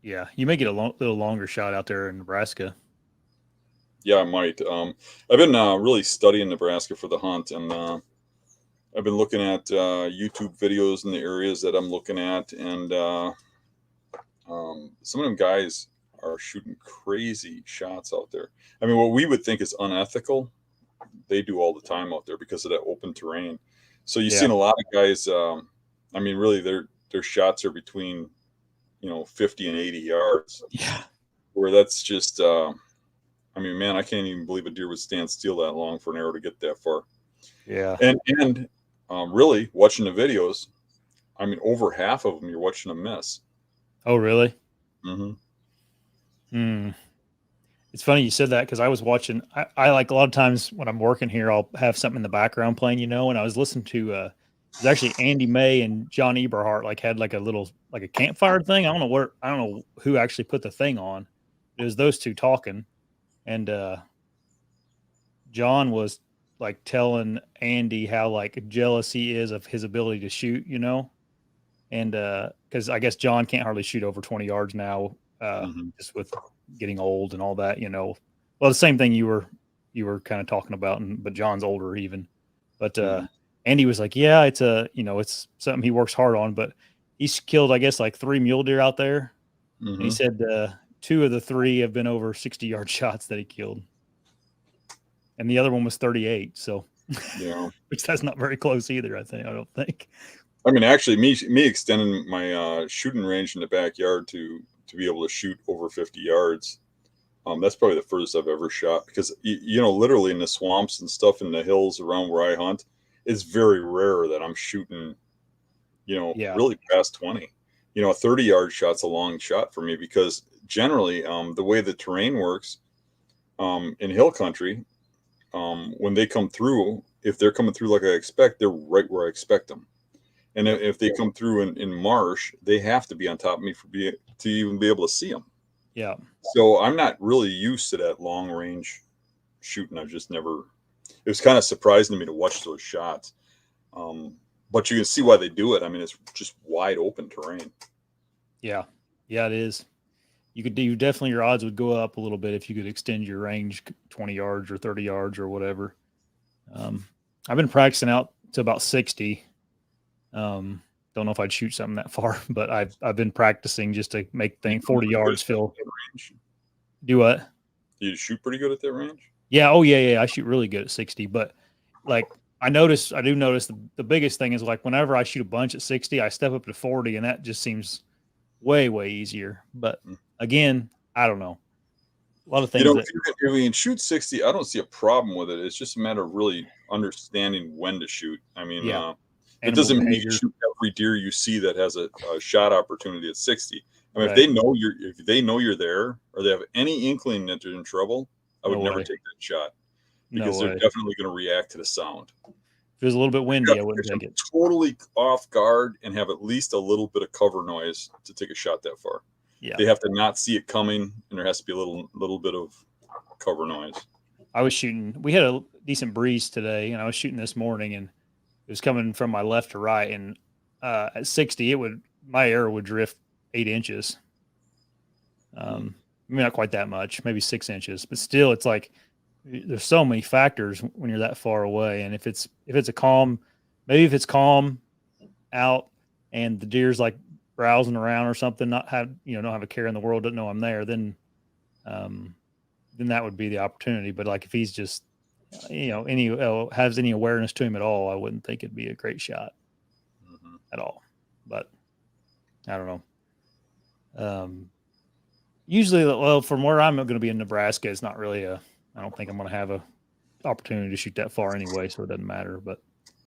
Yeah, you may get a little longer shot out there in Nebraska. Yeah, I might. I've been really studying Nebraska for the hunt, and I've been looking at YouTube videos in the areas that I'm looking at, and some of them guys are shooting crazy shots out there. I mean, what we would think is unethical, they do all the time out there because of that open terrain. So you've Yeah, seen a lot of guys. I mean, really, their shots are between 50 and 80 yards, yeah, where that's just. I mean, man, I can't even believe a deer would stand still that long for an arrow to get that far. yeah. And really watching the videos, I mean, over half of them you're watching them miss. Oh, really? Hmm. Hmm. It's funny you said that because I was watching. I like a lot of times when I'm working here, I'll have something in the background playing, and I was listening to. It was actually Andy May and John Eberhart like had like a little like a campfire thing. I don't know who actually put the thing on. It was those two talking, and John was like telling Andy how like jealous he is of his ability to shoot, and because I guess John can't hardly shoot over 20 yards now, Hmm. just with getting old and all that. Well, the same thing you were kind of talking about, but John's older even. But Hmm. Andy was like, yeah, it's something he works hard on, but he's killed I guess like three mule deer out there, and he Hmm. said two of the three have been over 60-yard shots that he killed, and the other one was 38. So, Yeah. which that's not very close either. I don't think. I mean, actually, me extending my shooting range in the backyard to be able to shoot over 50 yards. That's probably the furthest I've ever shot because literally in the swamps and stuff in the hills around where I hunt, it's very rare that I'm shooting, Yeah, really past 20. A 30-yard shot's a long shot for me because generally, the way the terrain works in hill country, when they come through, if they're coming through like I expect, they're right where I expect them. And if they come through in marsh, they have to be on top of me to even be able to see them. yeah. So I'm not really used to that long range shooting. I've just never. It was kind of surprising to me to watch those shots. Um, but you can see why they do it. I mean, it's just wide open terrain. Yeah. Yeah, it is. You could do definitely your odds would go up a little bit if you could extend your range 20 yards or 30 yards or whatever. Um, I've been practicing out to about 60. Um, don't know if I'd shoot something that far, but I've been practicing just to make You things run 40 pretty good yards at feel that range. do what? You shoot pretty good at that range. Yeah, oh yeah. I shoot really good at 60, but like I do notice the biggest thing is like whenever I shoot a bunch at 60, I step up to 40 and that just seems way easier. But Mm. again, I don't know. A lot of things that If you can shoot 60, I don't see a problem with it. It's just a matter of really understanding when to shoot. I mean, yeah, it animal doesn't mean you behavior, shoot every deer you see that has a shot opportunity at 60. I mean, right? if they know you're there or they have any inkling that they're in trouble, I would No never way. take that shot No because they're way. definitely going to react to the sound. If it was a little bit You windy, have I to wouldn't catch them take it. totally off guard and have at least a little bit of cover noise to take a shot that far. Yeah. They have to not see it coming, and there has to be a little bit of cover noise. I was shooting, we had a decent breeze today, and I was shooting this morning, and it was coming from my left to right. And at 60, my arrow would drift 8 inches. Hmm. Maybe not quite that much, maybe 6 inches, but still, it's like there's so many factors when you're that far away. And if it's a calm, maybe if it's calm out and the deer's like browsing around or something, don't have a care in the world, doesn't know I'm there, um, then that would be the opportunity. But like if he's just has any awareness to him at all, I wouldn't think it'd be a great shot Hmm. at all. But I don't know. Um, Usually, well, from where I'm going to be in Nebraska, it's not really a. I don't think I'm going to have a opportunity to shoot that far anyway, so it doesn't matter. But